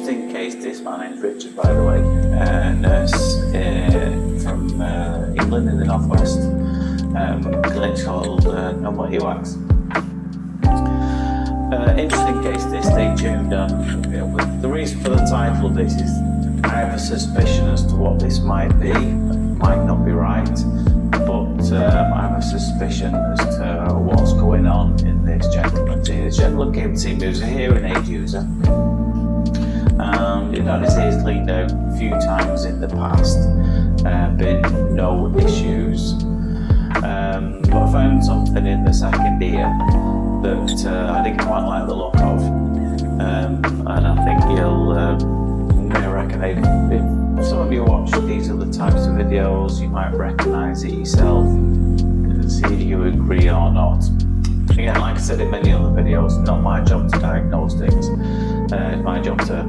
interesting case, this man named Richard, by the way, a nurse from England in the northwest, clinic's called earwax. Interesting case, this, stay tuned on. The reason for the title of this is I have a suspicion as to what this might be. It might not be right, but I have a suspicion as to what's going on in this gentleman. This gentleman came to see me, he was a hearing aid user. He'd had his ears cleaned out a few times in the past, been no issues. But I found something in the second ear that I didn't quite like the look of. And I think may recognize if some of you watch these other types of videos, you might recognize it yourself and see if you agree or not. Again, like I said in many other videos, not my job to diagnose things. It's my job to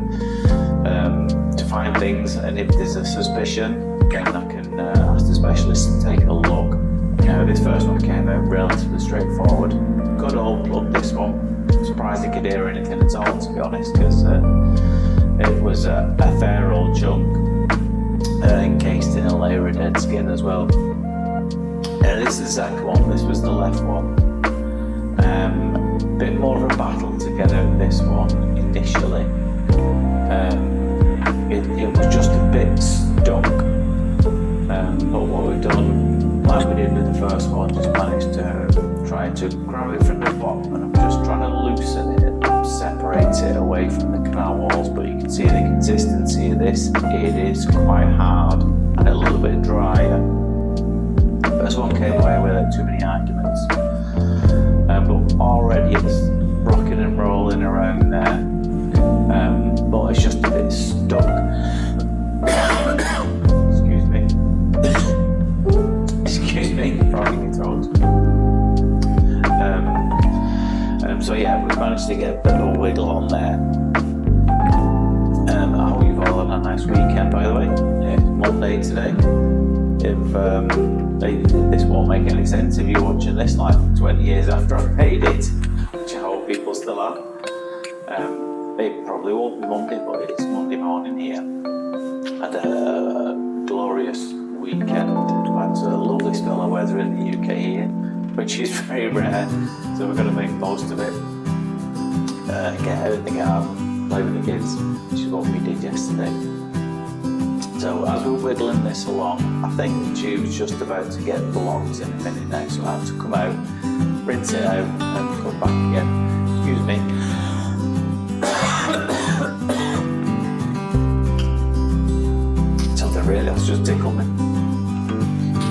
find things, and if there's a suspicion, then I can ask the specialist to take a look. This first one came out relatively straightforward. Good old plug, this one. I'm surprised you could hear anything at all, to be honest, because it was a fair old chunk encased in a layer of dead skin as well. This is the second one, this was the left one. Bit more of a battle to get out this one initially. It was just a bit stuck. But what we've done, like we did with the first one, just managed to try to grab it from the bottom, and I'm just trying to loosen it and separate it away from the canal walls. But you can see the consistency of this, it is quite hard and a little bit drier. First one came away without too many arguments. But already it's rocking and rolling around there, but it's just a bit stuck. Excuse me, frog in your throat. So yeah, we managed to get a bit of a wiggle on there. I hope you've all had a nice weekend, by the way. It's Monday today. If this won't make any sense if you're watching this like 20 years after I made it, which I hope people still are. It probably won't be Monday, but it's Monday morning here. Had a glorious weekend. Had a lovely spell of weather in the UK here, which is very rare, so we're going to make most of it. Get everything out, play with the kids, which is what we did yesterday. So as we're wiggling this along, I think the tube's just about to get blocked in a minute now, so I have to come out, rinse it out, and come back again. Excuse me. Something really else just tickled me.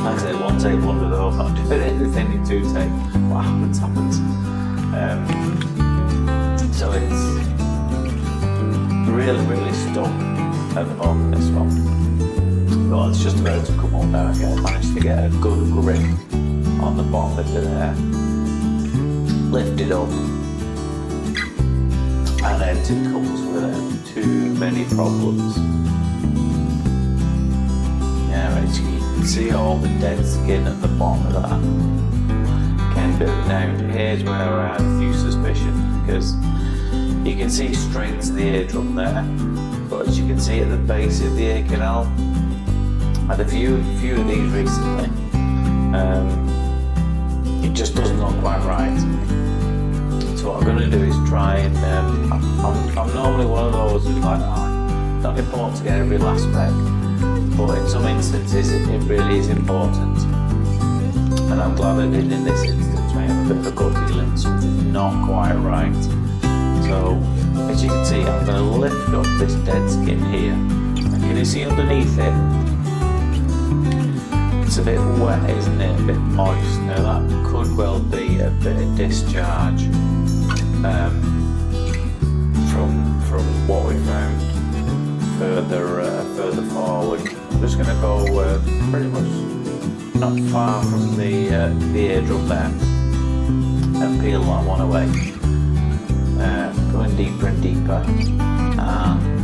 Like I said, one take wonder though, I'm not doing anything in two take. What happens, happens. So it's really stuck at the moment, this one. Well, it's just about to come up now again. I managed to get a good grip on the bottom of it there. Lift it up. And then it comes without too many problems. Yeah, right, you can see all the dead skin at the bottom of that. Now, here's where I had a few suspicions, because you can see straight to the eardrum there, but as you can see at the base of the ear canal, I had a few of these recently. It just doesn't look quite right. So what I'm going to do is try and I'm normally one of those who's like, not important to get every last speck, but in some instances it really is important. And I'm glad I did in this instance. I have a bit of a gut feeling something's not quite right. So as you can see, I'm going to lift up this dead skin here. And can you see underneath it? It's a bit wet, isn't it? A bit moist. Now that could well be a bit of discharge from what we found further forward. I'm just going to go pretty much not far from the eardrum there and peel that one away. Going deeper and deeper.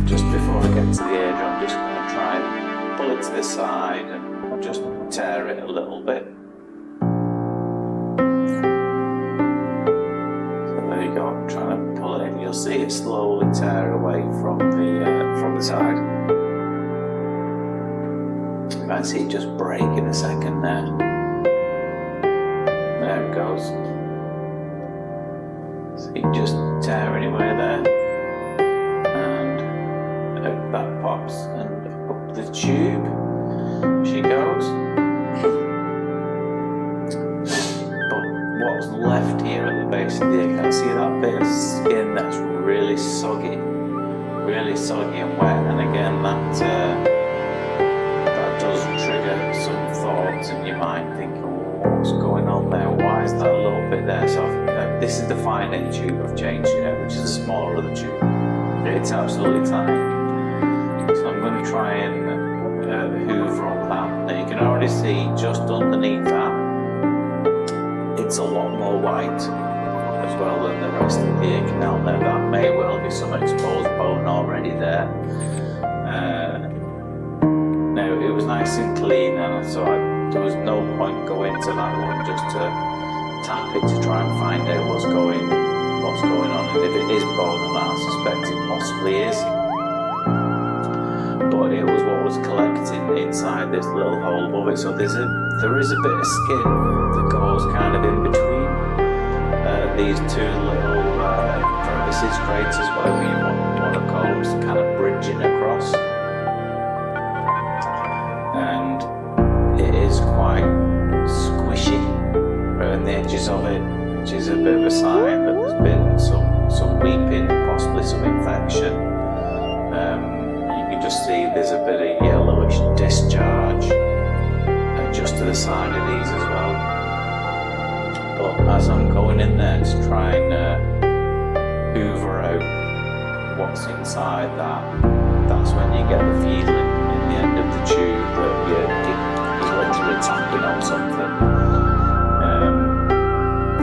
Just before I get to the eardrum, I'm just going to try and pull it to the side and just tear it a little bit. So there you go, I'm trying to pull it in. You'll see it slowly tear away from the from the side. You might see it just break in a second there. There it goes. See it just tearing away there. And out that pops and up the tube she goes. But what's left here at the base of the ear, you can see that bit of skin that's really soggy and wet, and again that does trigger some thoughts in your mind thinking, well, what's going on there, why is that little bit there? So this is the fine end tube I've changed, which is a smaller of the tube. It's absolutely fine. So I'm going to try and hoover up that. Now you can already see just underneath that it's a lot more white as well than the rest of the ear canal. Now that may well be some exposed bone already there. Now it was nice and clean, and so there was no point going to that one just to tap it to try and find out what's going on, and if it is bone, and I suspect it possibly is, but it was what was collecting inside this little hole above it. So there is a bit of skin that goes kind of in between these two little crevices, craters, whatever you want to call them, kind of bridging across, and it is quite squishy around the edges of it, which is a bit of a sign that there's been some weeping, possibly some infection. You can just see there's a bit of yellowish discharge just to the side of these as well. But as I'm going in there to try and hoover out what's inside that's when you get the feeling in the end of the tube that you're literally tapping on something.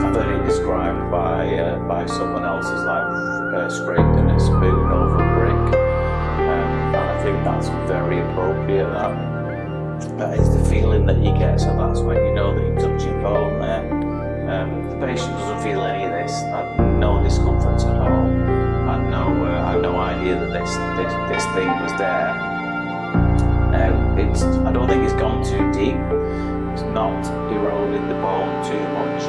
I've heard it described by someone else as like scraping a spoon over a brick, and I think that's very appropriate. That is the feeling that you get, so that's when you know that you're touching bone there. The patient doesn't feel any of this, had no discomfort at all, had no idea that this thing was there. I don't think it's gone too deep, it's not eroded the bone too much.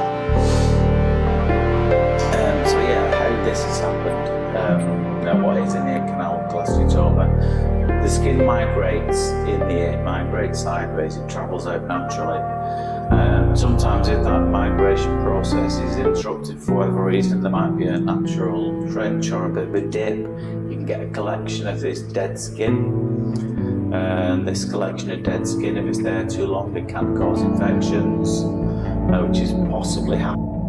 So yeah, how this has happened, now what is an ear canal glioblastoma? The skin migrates in the ear, migrates sideways, it travels out naturally. Sometimes if that migration process is interrupted for whatever reason, there might be a natural trench or a bit of a dip. You can get a collection of this dead skin. And this collection of dead skin, if it's there too long, it can cause infections, which is possibly happening.